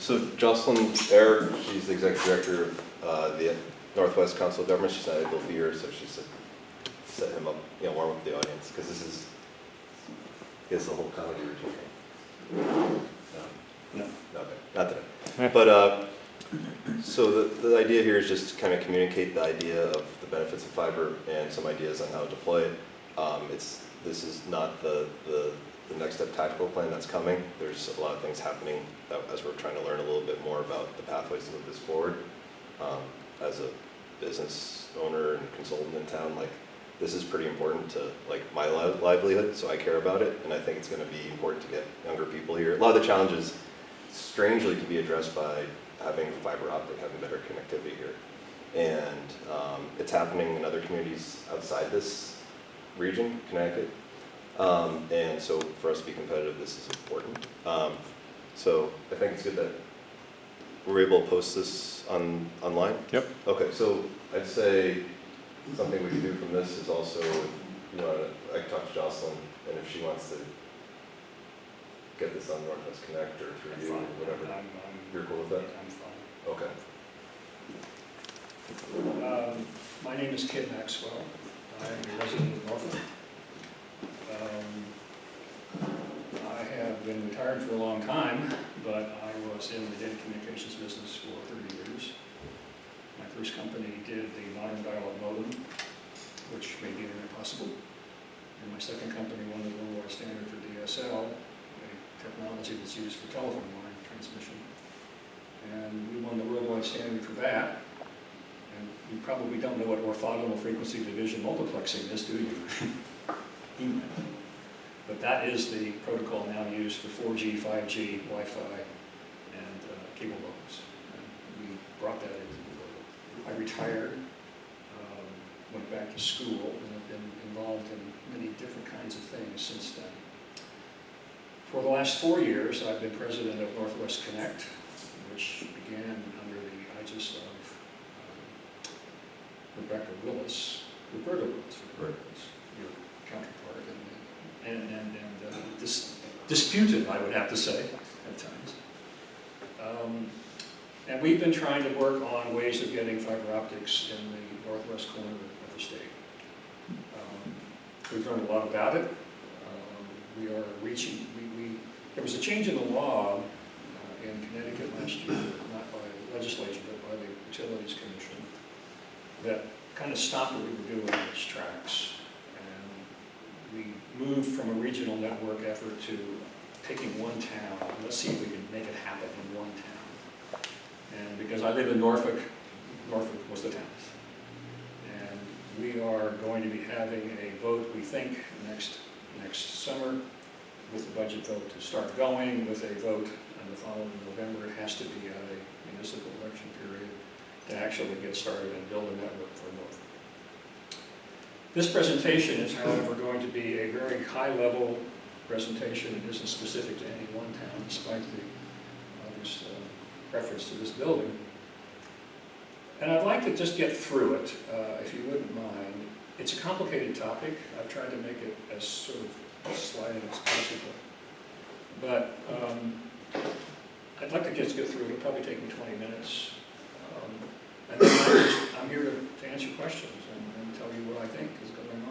So Jocelyn Eyre, she's the executive director of the Northwest Council of Governments. She's not able to be here, so she said set him up, warm up the audience, because this is, he has the whole comedy routine. No, okay, not today. But so the idea here is just to kind of communicate the idea of the benefits of fiber and some ideas on how to deploy it. This is not the next step tactical plan that's coming. There's a lot of things happening as we're trying to learn a little bit more about the pathways to move this forward. As a business owner and consultant in town, this is pretty important to my livelihood, so I care about it, and I think it's going to be important to get younger people here. A lot of the challenges, strangely, can be addressed by having fiber optic, having better connectivity here. And it's happening in other communities outside this region, Connecticut. And so for us to be competitive, this is important. So I think it's good that we're able to post this online. Yep. Okay, so I'd say something we can do from this is also, I can talk to Jocelyn, and if she wants to get this on Northwest Connect or through you, or whatever. You're cool with that? I'm fine. Okay. My name is Kid Maxwell. I'm a resident of Norfolk. I have been retired for a long time, but I was in the data communications business for 30 years. My first company did the modern dial-up modem, which made the internet possible. And my second company won the worldwide standard for DSL, a technology that's used for telephone line transmission. And we won the worldwide standard for that. And you probably don't know what orthogonal frequency division multiplexing is, do you? But that is the protocol now used for 4G, 5G, Wi-Fi, and cable modems. And we brought that into the world. I retired, went back to school, and have been involved in many different kinds of things since then. For the last 4 years, I've been president of Northwest Connect, which began under the aegis of Roberta Willis, your counterpart, and disputed, I would have to say, at times. And we've been trying to work on ways of getting fiber optics in the northwest corner of the state. We've learned a lot about it. We are reaching, there was a change in the law in Connecticut last year, not by the legislature, but by the Utilities Commission, that kind of stopped what we were doing in its tracks. And we moved from a regional network effort to taking one town. Let's see if we can make it happen in one town. And because I live in Norfolk, Norfolk was the town. And we are going to be having a vote, we think, next summer, with the budget vote to start going, with a vote in the following November. It has to be at a municipal election period to actually get started and build a network for Norfolk. This presentation is, however, going to be a very high-level presentation. It isn't specific to any one town, despite the obvious reference to this building. And I'd like to just get through it, if you wouldn't mind. It's a complicated topic. I've tried to make it as sort of sliding as possible. But I'd like to just get through it. It'll probably take me 20 minutes. And then I'm here to answer questions and tell you what I think is going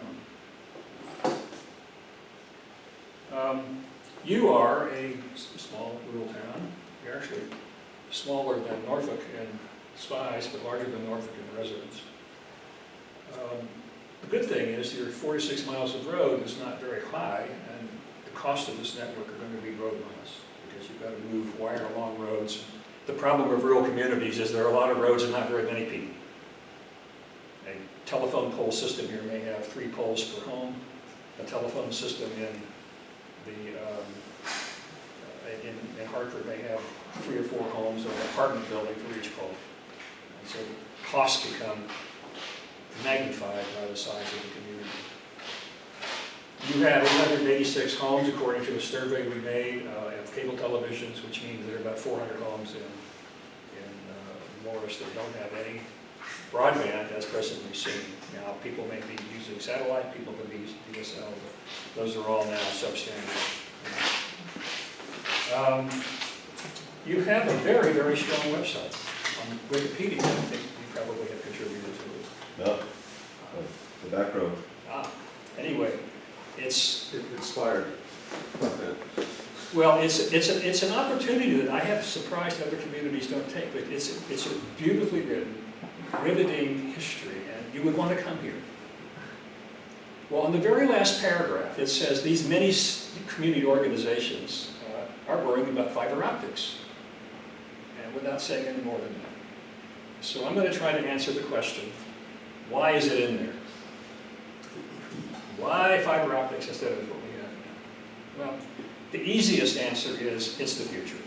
on. You are a small rural town. You're actually smaller than Norfolk in size, but larger than Norfolk in residents. The good thing is your 46 miles of road is not very high, and the cost of this network are going to be road miles, because you've got to move wire along roads. The problem of rural communities is there are a lot of roads and not very many people. A telephone pole system here may have 3 poles per home. A telephone system in Hartford may have 3 or 4 homes or an apartment building for each pole. And so costs become magnified by the size of the community. You have 886 homes, according to a survey we made of cable televisions, which means there are about 400 homes in Morris that don't have any broadband as presently seen. Now, people may be using satellite, people can be using DSL, but those are all now substandard. You have a very, very strong website on Wikipedia. I think you probably have contributed to it. No, the back row. Anyway, it's It expired. well, it's an opportunity that I have surprised other communities don't take. But it's a beautifully written, riveting history, and you would want to come here. Well, in the very last paragraph, it says these many community organizations are worrying about fiber optics, and without saying any more than that. So I'm going to try to answer the question: why is it in there? Why fiber optics instead of what we have? Well, the easiest answer is it's the future.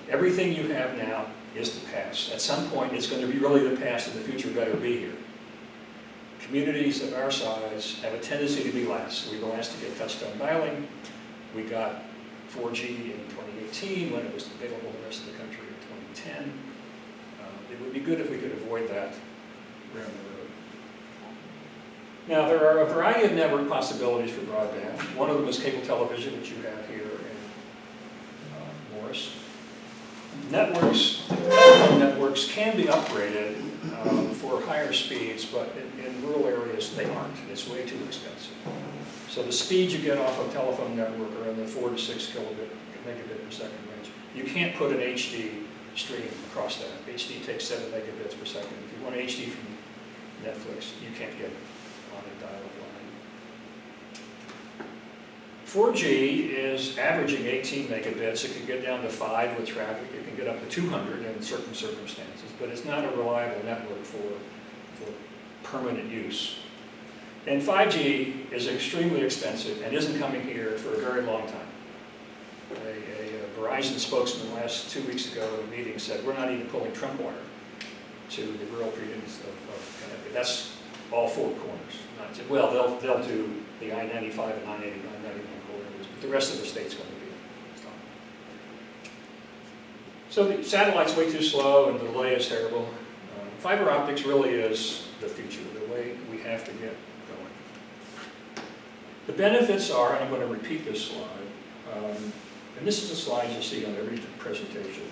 Everything you have now is the past. At some point, it's going to be really the past, and the future better be here. Communities of our size have a tendency to be last. We were the last to get touchstone dialing. We got 4G in 2018 when it was available in the rest of the country in 2010. It would be good if we could avoid that around the road. Now, there are a variety of network possibilities for broadband. One of them is cable television, which you have here in Morris. Telephone networks can be upgraded for higher speeds, but in rural areas they aren't. It's way too expensive. So the speeds you get off a telephone network are in the 4 to 6 megabit per second range. You can't put an HD stream across that. HD takes 7 megabits per second. If you want HD from Netflix, you can't get it on a dial-up line. 4G is averaging 18 megabits. It can get down to 5 with traffic. It can get up to 200 in certain circumstances, but it's not a reliable network for permanent use. And 5G is extremely expensive and isn't coming here for a very long time. A Verizon spokesman last 2 weeks ago at a meeting said, we're not even pulling trunk wire to the rural regions of Connecticut. That's all 4 corners. Well, they'll do the I-95 and I-89, 91 corridors, but the rest of the state's going to be stopped. So the satellite's way too slow and the delay is terrible. Fiber optics really is the future, the way we have to get going. The benefits are, and I'm going to repeat this slide, and this is a slide you see on every presentation.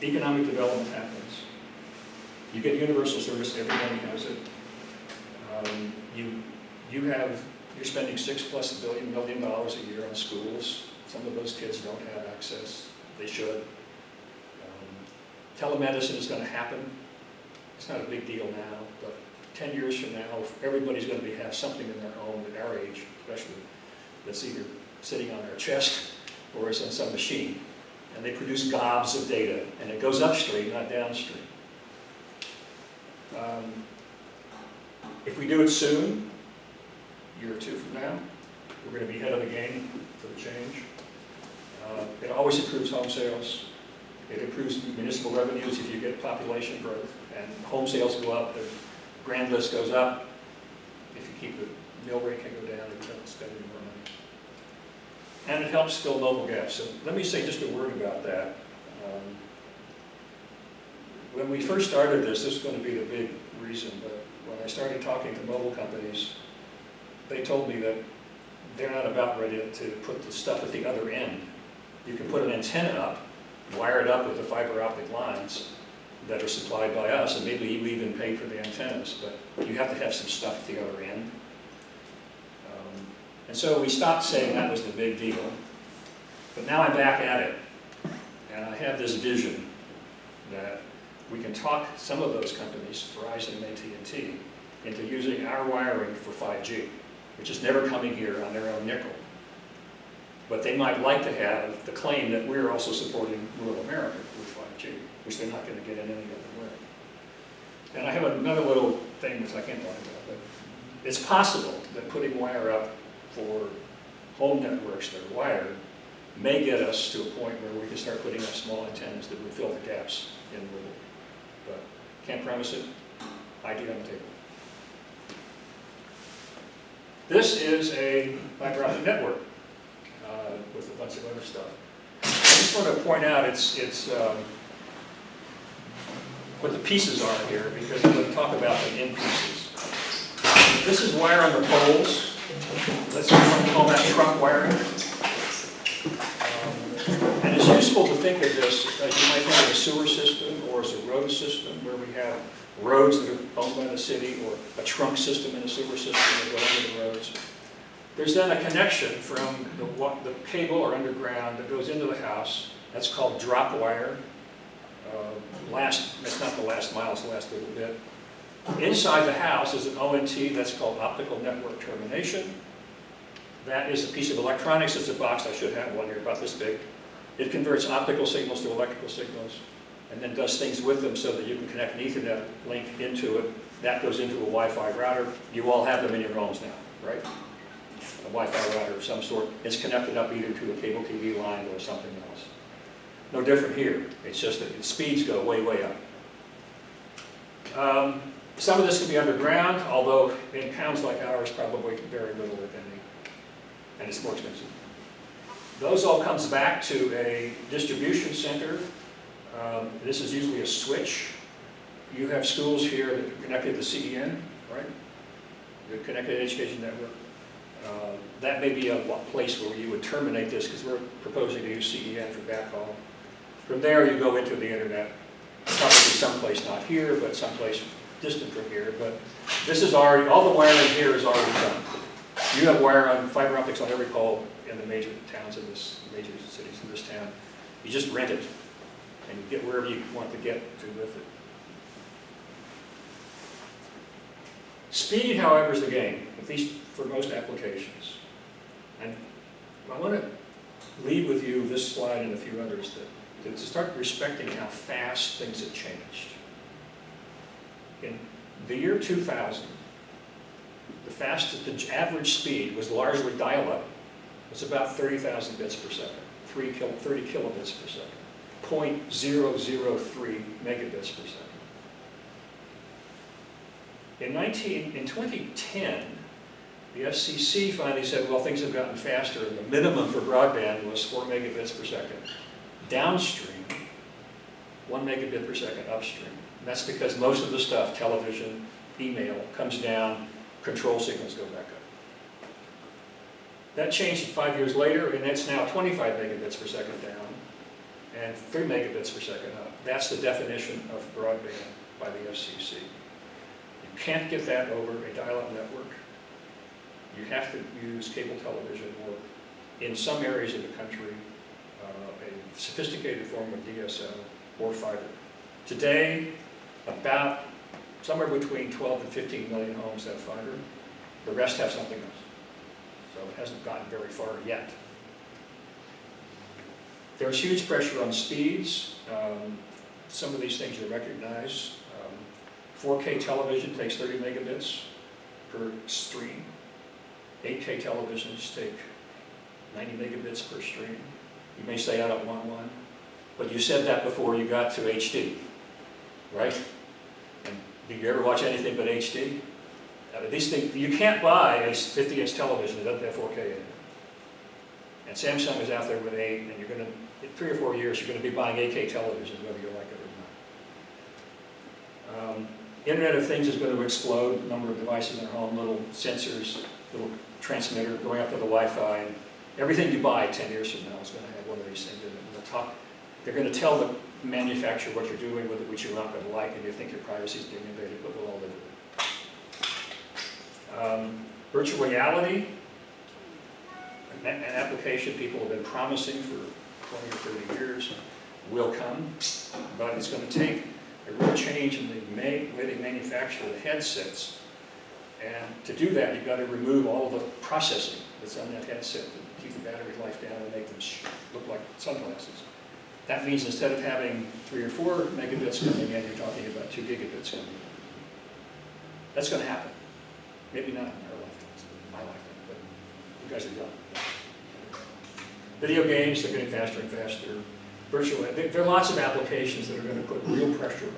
Economic development happens. You get universal service, everybody has it. You're spending $6+ billion a year on schools. Some of those kids don't have access. They should. Telemedicine is going to happen. It's not a big deal now, but 10 years from now, everybody's going to have something in their home at our age, especially, that's either sitting on their chest or is on some machine. And they produce gobs of data, and it goes upstream, not downstream. If we do it soon, a year or 2 from now, we're going to be ahead of the game for the change. It always improves home sales. It improves municipal revenues if you get population growth, and home sales go up, the grand list goes up. If you keep the mill rate can go down, you don't spend any more money. And it helps fill mobile gaps. So let me say just a word about that. When we first started this was going to be the big reason, but when I started talking to mobile companies, they told me that they're not about ready to put the stuff at the other end. You can put an antenna up, wire it up with the fiber optic lines that are supplied by us, and maybe you even pay for the antennas, but you have to have some stuff at the other end. And so we stopped saying that was the big deal, but now I'm back at it, and I have this vision that we can talk some of those companies, Verizon and AT&T, into using our wiring for 5G, which is never coming here on their own nickel. But they might like to have the claim that we're also supporting rural America with 5G, which they're not going to get in any other way. And I have another little thing which I can't talk about, but it's possible that putting wire up for home networks that are wired may get us to a point where we can start putting up small antennas that would fill the gaps in rural. But can't promise it. Idea on the table. This is a fiber optic network with a bunch of other stuff. I just want to point out what the pieces are here, because I'm going to talk about the end pieces. This is wire on the poles. Let's call that trunk wiring. And it's useful to think of this as you might think of a sewer system or as a road system where we have roads that are owned by the city or a trunk system and a sewer system that go under the roads. There's then a connection from the cable or underground that goes into the house. That's called drop wire. That's not the last mile, it's the last little bit. Inside the house is an ONT, that's called optical network termination. That is a piece of electronics, it's a box, I should have one here about this big. It converts optical signals to electrical signals and then does things with them so that you can connect an Ethernet link into it. That goes into a Wi-Fi router. You all have them in your homes now, right? A Wi-Fi router of some sort. It's connected up either to a cable TV line or something else. No different here. It's just that its speeds go way, way up. Some of this can be underground, although in towns like ours, probably very little, if any, and it's more expensive. Those all comes back to a distribution center. This is usually a switch. You have schools here that are connected to CEN, right? The Connecticut Education Network. That may be a place where you would terminate this because we're proposing to use CEN for backhaul. From there, you go into the internet. Probably someplace not here, but someplace distant from here. But this is already, all the wiring here is already done. You have wire on fiber optics on every pole in the major towns in this, major cities in this town. You just rent it, and you get wherever you want to get to with it. Speed, however, is the game, at least for most applications. And I want to leave with you this slide and a few others to start respecting how fast things have changed. In the year 2000, the average speed was largely dial-up. It's about 30,000 bits per second, 30 kilobits per second, 0.003 megabits per second. In 2010, the FCC finally said, well, things have gotten faster, and the minimum for broadband was 4 megabits per second downstream, 1 megabit per second upstream. And that's because most of the stuff, television, email, comes down, control signals go back up. That changed 5 years later, and it's now 25 megabits per second down and 3 megabits per second up. That's the definition of broadband by the FCC. You can't get that over a dial-up network. You have to use cable television or, in some areas of the country, a sophisticated form of DSL or fiber. Today, about somewhere between 12 and 15 million homes have fiber. The rest have something else. So it hasn't gotten very far yet. There's huge pressure on speeds. Some of these things you recognize. 4K television takes 30 megabits per stream. 8K televisions take 90 megabits per stream. You may say, I don't want one, but you said that before you got to HD, right? And did you ever watch anything but HD? These things, you can't buy a 50-inch television that doesn't have 4K in it. And Samsung is out there with 8, and you're going to, in 3 or 4 years, you're going to be buying 8K televisions, whether you like it or not. Internet of Things is going to explode. The number of devices in our home, little sensors, little transmitter going up to the Wi-Fi. And everything you buy 10 years from now is going to have one of these things in it. They're going to tell the manufacturer what you're doing with it, which you're not going to like, and you think your privacy is being invaded, but we'll all live with it. Virtual reality, an application people have been promising for 20 or 30 years, will come, but it's going to take a real change in the way they manufacture the headsets. And to do that, you've got to remove all of the processing that's on that headset to keep the battery life down and make them look like sunglasses. That means instead of having 3 or 4 megabits coming in, you're talking about 2 gigabits coming in. That's going to happen. Maybe not in our lifetimes, my lifetime, but you guys are young. Video games, they're getting faster and faster. There are lots of applications that are going to put real pressure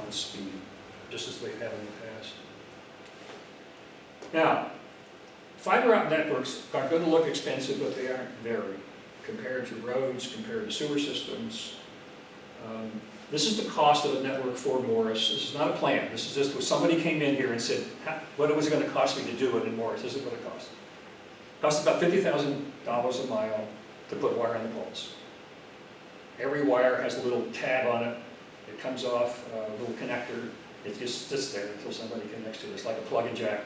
on speed, just as they have in the past. Now, fiber optic networks are going to look expensive, but they aren't very, compared to roads, compared to sewer systems. This is the cost of a network for Morris. This is not a plan. This is just what somebody came in here and said, what was it going to cost me to do it in Morris? This is what it costs. It costs about $50,000 a mile to put wire on the poles. Every wire has a little tab on it. It comes off a little connector. It just sits there until somebody connects to it. It's like a plug and jack.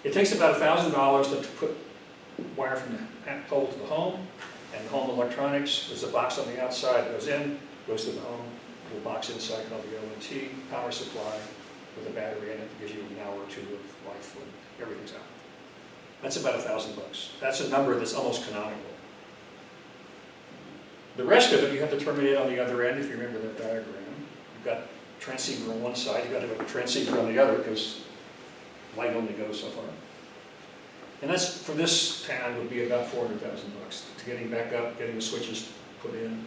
It takes about $1,000 to put wire from the pole to the home, and the home electronics. There's a box on the outside that goes in, goes to the home. A little box inside called the ONT, power supply with a battery in it that gives you an hour or two of life when everything's out. That's about $1,000. That's a number that's almost canonical. The rest of it, you have to terminate on the other end, if you remember that diagram. You've got transceiver on one side, you've got to have a transceiver on the other, because light only goes so far. And that's, for this town, would be about $400,000 to getting back up, getting the switches put in.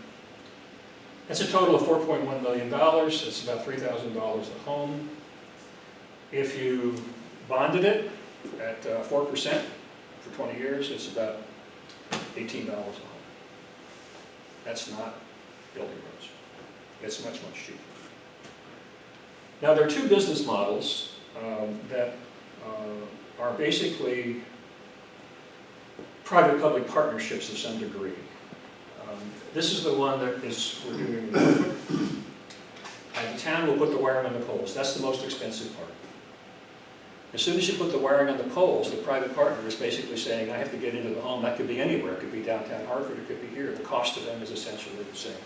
That's a total of $4.1 million. It's about $3,000 a home. If you bonded it at 4% for 20 years, it's about $18 a home. That's not building roads. It's much, much cheaper. Now, there are two business models that are basically private-public partnerships of some degree. This is the one that we're doing in Norfolk. And the town will put the wiring on the poles. That's the most expensive part. As soon as you put the wiring on the poles, the private partner is basically saying, I have to get into the home. That could be anywhere. It could be downtown Hartford. It could be here. The cost to them is essentially the same.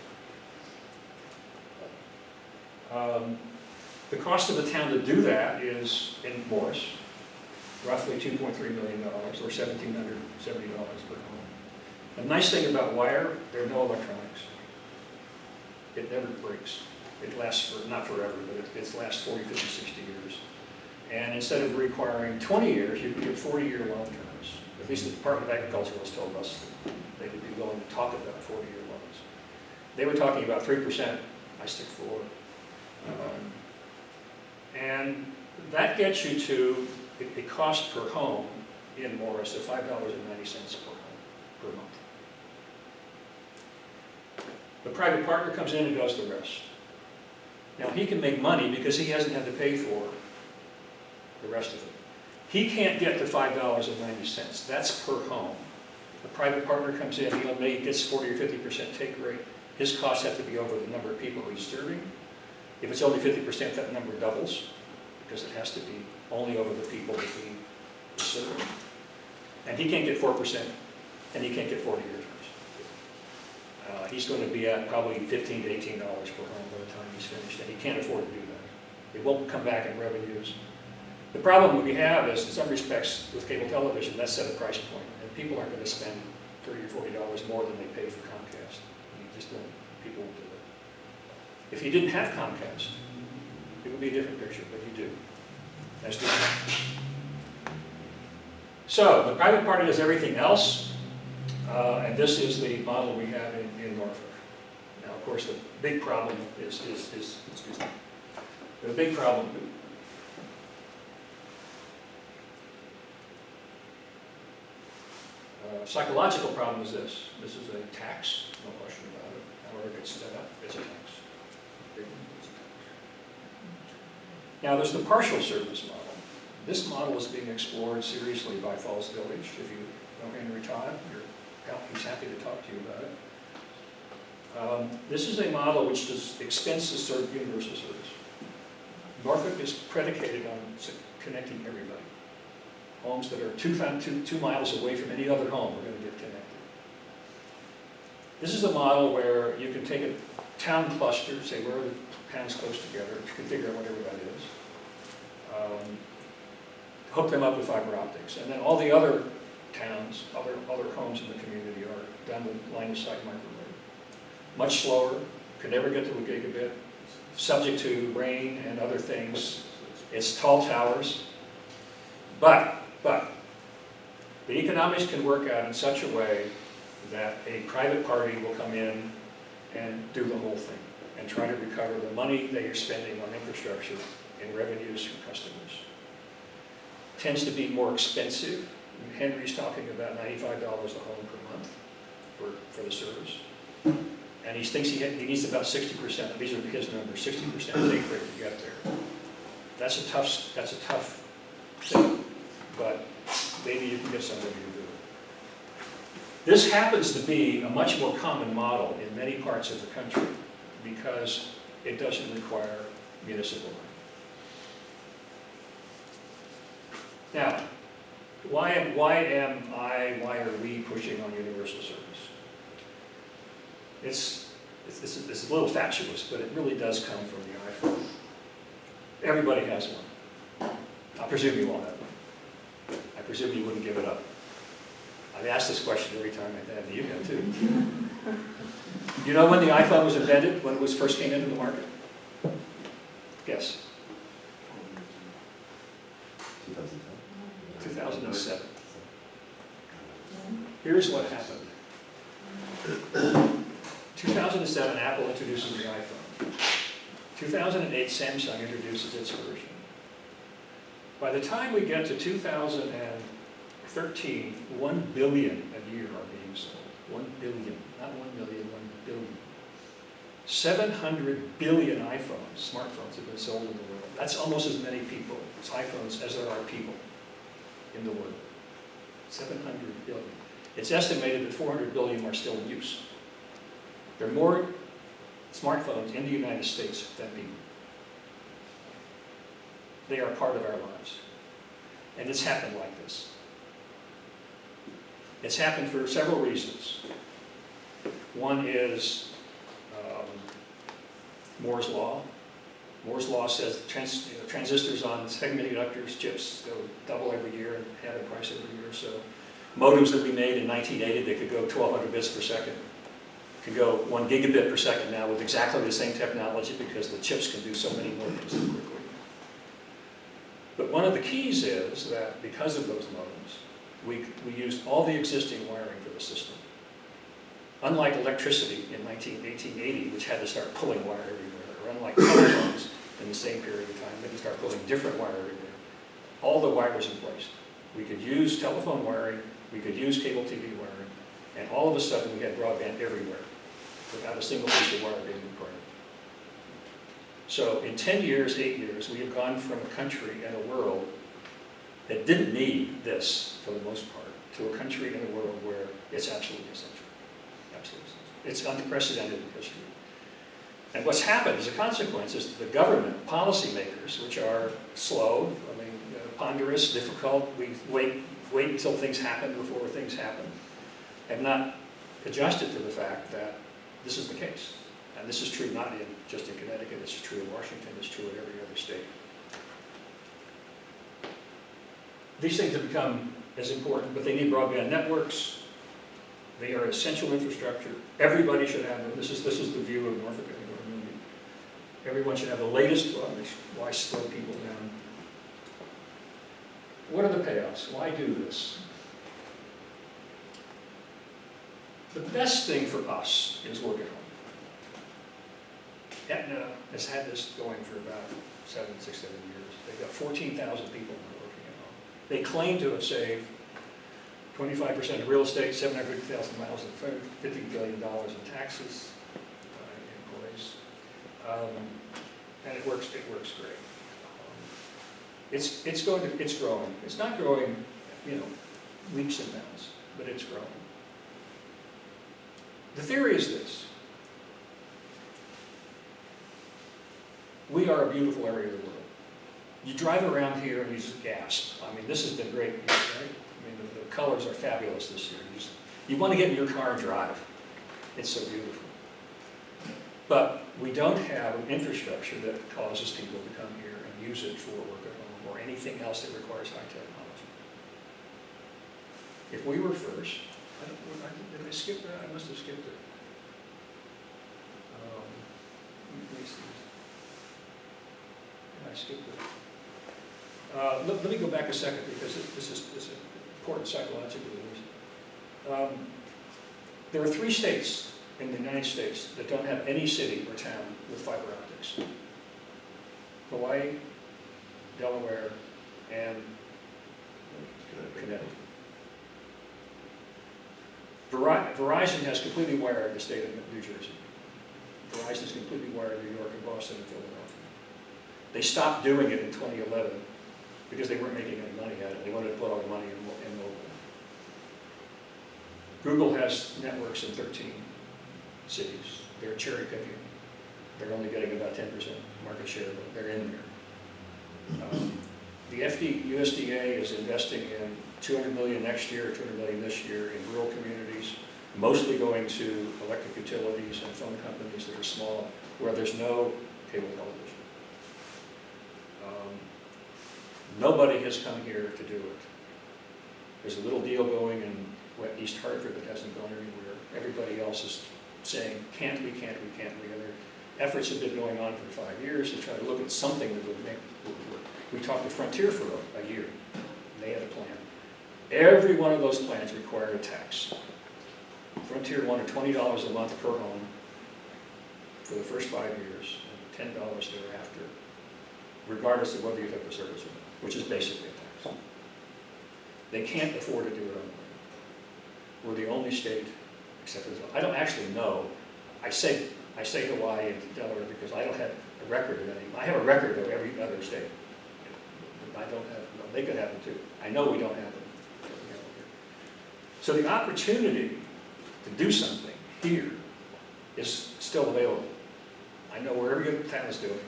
The cost of the town to do that is, in Morris, roughly $2.3 million, or $1,770 per home. The nice thing about wire, there are no electronics. It never breaks. It lasts for, not forever, but it lasts 40, 50, 60 years. And instead of requiring 20 years, you can get 40-year loan terms. At least the Department of Agriculture has told us that they would be willing to talk about 40-year loans. They were talking about 3%. I stick 4. And that gets you to a cost per home in Morris of $5.90 per home per month. The private partner comes in and does the rest. Now, he can make money because he hasn't had to pay for the rest of it. He can't get to $5.90. That's per home. The private partner comes in, he gets 40 or 50% take rate. His costs have to be over the number of people he's serving. If it's only 50%, that number doubles, because it has to be only over the people that he is serving. And he can't get 4%, and he can't get 40 years. He's going to be at probably $15 to $18 per home by the time he's finished, and he can't afford to do that. It won't come back in revenues. The problem we have is, in some respects, with cable television, that's set a price point, and people aren't going to spend $30 or $40 more than they pay for Comcast. You just don't, people won't do it. If you didn't have Comcast, it would be a different picture, but you do. That's different. So, the private party does everything else, and this is the model we have in Norfolk. Now, of course, the big problem is excuse me, the big problem, psychological problem is this. This is a tax, no question about it. However it gets set up, it's a tax. Now, there's the partial service model. This model is being explored seriously by Falls Village. If you know Henry Todd, he's happy to talk to you about it. This is a model which does expenses serve universal service. Norfolk is predicated on connecting everybody. Homes that are 2 miles away from any other home are going to get connected. This is a model where you can take a town cluster, say where are the towns close together, you can figure out what everybody is, hook them up with fiber optics, and then all the other towns, other homes in the community are done with line of sight microwave. Much slower, could never get to a gigabit, subject to rain and other things. It's tall towers, but the economics can work out in such a way that a private party will come in and do the whole thing and try to recover the money that you're spending on infrastructure in revenues from customers. Tends to be more expensive. Henry's talking about $95 a home per month for the service. And he thinks he needs about 60%, these are his numbers, 60% take rate to get there. That's a tough thing, but maybe you can get somebody to do This happens to be a much more common model in many parts of the country because it doesn't require municipal money. Now, why are we pushing on universal service? It's a little fatuous, but it really does come from the iPhone. Everybody has one. I presume you all have one. I presume you wouldn't give it up. I've asked this question every time I've had you have too. You know when the iPhone was invented, when it was first came into the market? Guess. 2007. Here's what happened. 2007, Apple introduces the iPhone. 2008, Samsung introduces its version. By the time we get to 2013, 1 billion a year are being sold. 1 billion, not 1 million, 1 billion. 700 billion smartphones have been sold in the world. That's almost as many people, as iPhones, as there are people in the world. 700 billion. It's estimated that 400 billion are still in use. There are more smartphones in the United States than people. They are part of our lives. And it's happened like this. It's happened for several reasons. One is Moore's Law. Moore's Law says transistors on semiconductors, chips, go double every year and have a price every year. So modems that we made in 1980, they could go 1,200 bits per second. Could go 1 gigabit per second now with exactly the same technology because the chips can do so many more things so quickly. But one of the keys is that because of those modems, we used all the existing wiring for the system. Unlike electricity in 1880, which had to start pulling wire everywhere, or unlike telephones in the same period of time, they had to start pulling different wire everywhere. All the wire was in place. We could use telephone wiring, we could use cable TV wiring, and all of a sudden we had broadband everywhere without a single piece of wire being required. So in 10 years, 8 years, we have gone from a country and a world that didn't need this, for the most part, to a country and a world where it's absolutely essential. Absolutely essential. It's unprecedented in history. And what's happened as a consequence is that the government policymakers, which are slow, ponderous, difficult, we wait until things happen before things happen, have not adjusted to the fact that this is the case. And this is true not just in Connecticut, this is true in Washington, it's true in every other state. These things have become as important, but they need broadband networks. They are essential infrastructure. Everybody should have them. This is the view of Norfolk. Everyone should have the latest. Why slow people down? What are the payoffs? Why do this? The best thing for us is work at home. Aetna has had this going for about 6, 7 years. They've got 14,000 people working at home. They claim to have saved 25% of real estate, 750,000 miles, and $50 billion in taxes, employees. And it works great. It's growing. It's not growing, leaps and bounds, but it's growing. The theory is this. We are a beautiful area of the world. You drive around here and you just gasp. This has been great, right? The colors are fabulous this year. You want to get in your car and drive. It's so beautiful. But we don't have an infrastructure that causes people to come here and use it for work at home or anything else that requires high technology. If we were first, did I skip that? I must have skipped it. Let me see. I skipped it. Let me go back a second because this is important psychologically. There are 3 states in the United States that don't have any city or town with fiber optics. Hawaii, Delaware, and Connecticut. Verizon has completely wired the state of New Jersey. Verizon has completely wired New York and Boston and Philadelphia. They stopped doing it in 2011 because they weren't making any money at it. They wanted to put all the money in mobile. Google has networks in 13 cities. They're cherry picking. They're only getting about 10% market share, but they're in there. The USDA is investing in $200 million next year, $200 million this year in rural communities, mostly going to electric utilities and phone companies that are small, where there's no cable television. Nobody has come here to do it. There's a little deal going in East Hartford that hasn't gone anywhere. Everybody else is saying, can't we, can't we, can't we? And their efforts have been going on for 5 years to try to look at something that would work. We talked to Frontier for a year. And they had a plan. Every one of those plans required a tax. Frontier wanted $20 a month per home for the first 5 years, and $10 thereafter, regardless of whether you took the service or not, which is basically a tax. They can't afford to do it on their own. We're the only state, except for I don't actually know. I say Hawaii and Delaware because I don't have a record of any. I have a record of every other state. I don't have. No, they could have them too. I know we don't have them. So the opportunity to do something here is still available. I know where every town is doing.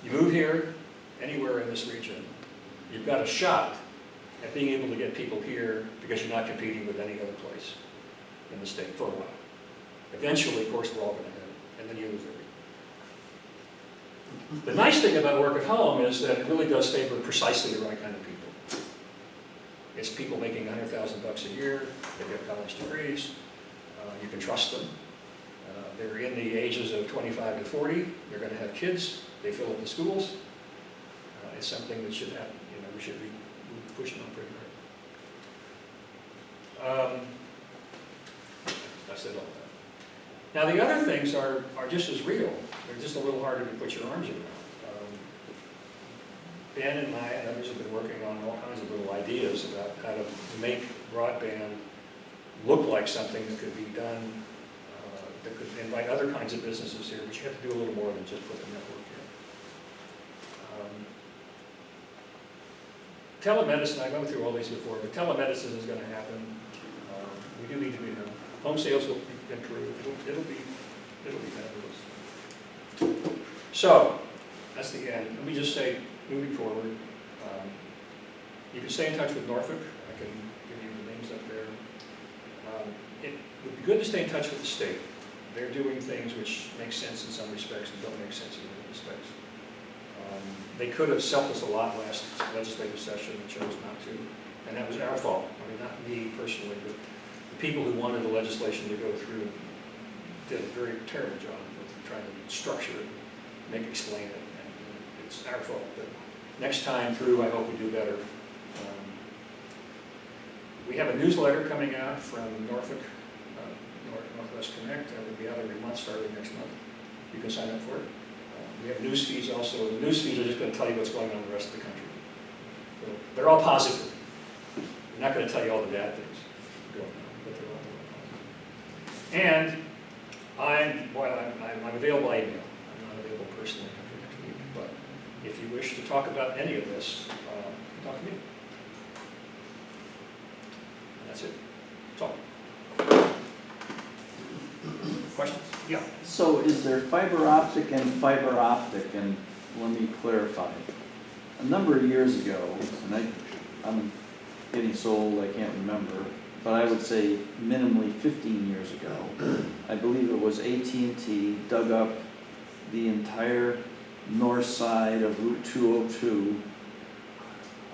You move here, anywhere in this region, you've got a shot at being able to get people here because you're not competing with any other place in the state for a while. Eventually, of course, we're all going to have it, and then you lose everything. The nice thing about work at home is that it really does favor precisely the right kind of people. It's people making $100,000 a year, they've got college degrees, you can trust them. They're in the ages of 25 to 40, they're going to have kids, they fill up the schools. It's something that should happen, we should be pushing on pretty hard. I said all that. Now the other things are just as real. They're just a little harder to put your arms around. Ben and I and others have been working on all kinds of little ideas about how to make broadband look like something that could be done, that could invite other kinds of businesses here, but you have to do a little more than just put the network in. Telemedicine, I went through all these before, but telemedicine is going to happen. We do need to be there. Home sales will improve. It'll be fabulous. So, that's the end. Let me just say, moving forward, you can stay in touch with Norfolk. I can give you the names up there. It would be good to stay in touch with the state. They're doing things which make sense in some respects and don't make sense in other respects. They could have helped us a lot last legislative session and chose not to, and that was our fault. I mean, not me personally, but the people who wanted the legislation to go through did a very terrible job of trying to structure it, explain it, and it's our fault. But next time through, I hope we do better. We have a newsletter coming out from Norfolk, Northwest Connect. That will be out every month starting next month. You can sign up for it. We have news feeds also. The news feeds are just going to tell you what's going on in the rest of the country. So they're all positive. I'm not going to tell you all the bad things going on, but they're all positive. And I'm available by email. I'm not available personally after next week. But if you wish to talk about any of this, talk to me. And that's it. That's all. Questions? Yeah. So is there fiber optic and fiber optic? And let me clarify. A number of years ago, and I'm getting so old I can't remember, but I would say minimally 15 years ago, I believe it was AT&T dug up the entire north side of Route 202.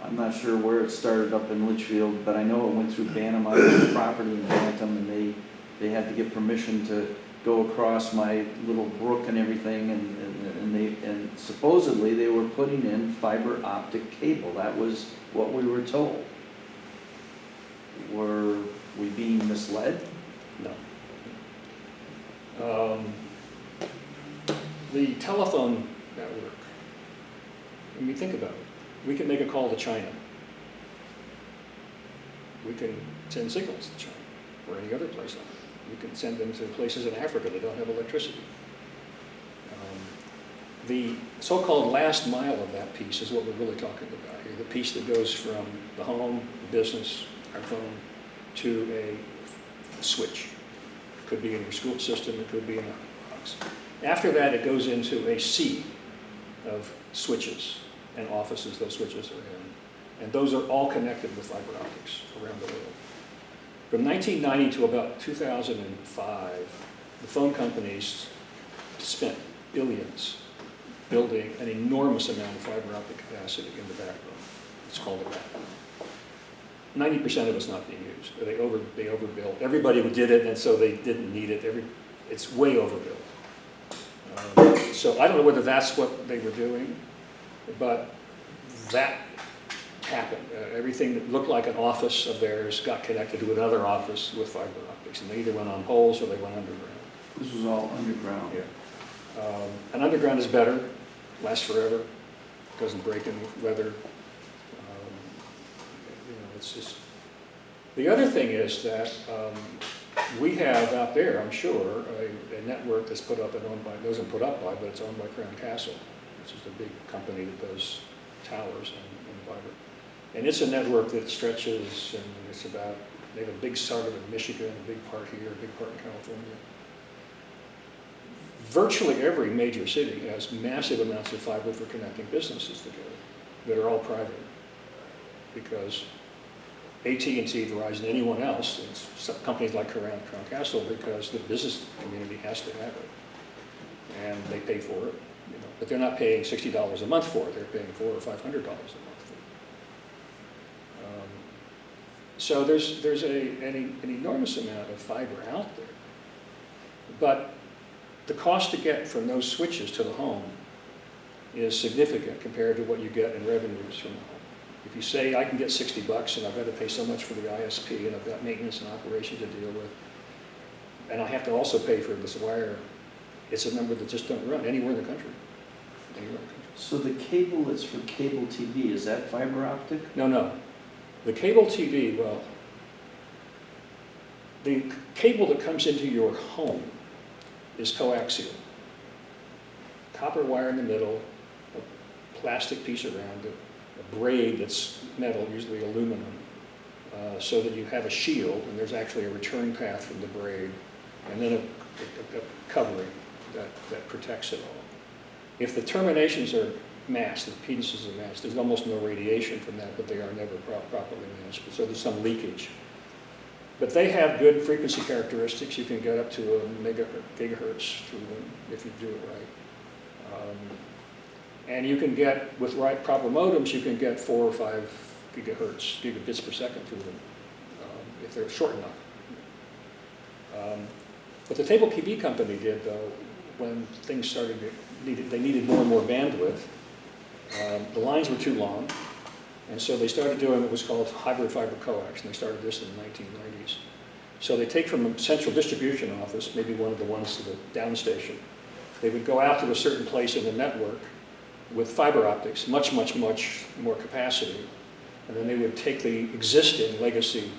I'm not sure where it started up in Litchfield, but I know it went through Bantam property in Bantam, and they had to get permission to go across my little brook and everything, and supposedly they were putting in fiber optic cable. That was what we were told. Were we being misled? No. The telephone network, I mean, think about it. We can make a call to China. We can send signals to China or any other place on it. We can send them to places in Africa that don't have electricity. The so-called last mile of that piece is what we're really talking about here, the piece that goes from the home, the business, our phone, to a switch. It could be in your school system, it could be in a box. After that, it goes into a sea of switches and offices those switches are in. And those are all connected with fiber optics around the world. From 1990 to about 2005, the phone companies spent billions building an enormous amount of fiber optic capacity in the backbone. It's called a backbone. 90% of it's not being used. They overbuilt. Everybody did it, and so they didn't need it. It's way overbuilt. So I don't know whether that's what they were doing, but that happened. Everything that looked like an office of theirs got connected to another office with fiber optics, and they either went on poles or they went underground. This was all underground. Yeah. And underground is better, lasts forever, doesn't break in weather. It's just. The other thing is that we have out there, I'm sure, a network that's put up and owned by, wasn't put up by, but it's owned by Crown Castle, which is the big company that does towers and fiber. And it's a network that stretches, and it's about, they have a big part in Michigan, a big part here, a big part in California. Virtually every major city has massive amounts of fiber for connecting businesses together that are all private. Because AT&T, Verizon, anyone else, it's some companies like Crown Castle, because the business community has to have it. And they pay for it, but they're not paying $60 a month for it, they're paying $400 or $500 a month for it. So there's an enormous amount of fiber out there. But the cost to get from those switches to the home is significant compared to what you get in revenues from the home. If you say, I can get $60 and I've got to pay so much for the ISP and I've got maintenance and operations to deal with, and I have to also pay for this wire, it's a number that just don't run anywhere in the country. Anywhere in the country. So the cable that's for cable TV, is that fiber optic? No. The cable TV, well, the cable that comes into your home is coaxial. Copper wire in the middle, a plastic piece around it, a braid that's metal, usually aluminum, so that you have a shield, and there's actually a return path from the braid, and then a covering that protects it all. If the terminations are matched, the penises are matched, there's almost no radiation from that, but they are never properly matched, so there's some leakage. But they have good frequency characteristics. You can get up to a gigahertz through them if you do it right. And you can get, with proper modems, you can get 4 or 5 gigabits per second through them, if they're short enough. What the cable TV company did, though, when things started, they needed more and more bandwidth, the lines were too long, and so they started doing what was called hybrid fiber coax, and they started this in the 1990s. So they take from a central distribution office, maybe one of the ones to the downstation, they would go out to a certain place in the network with fiber optics, much more capacity, and then they would take the existing legacy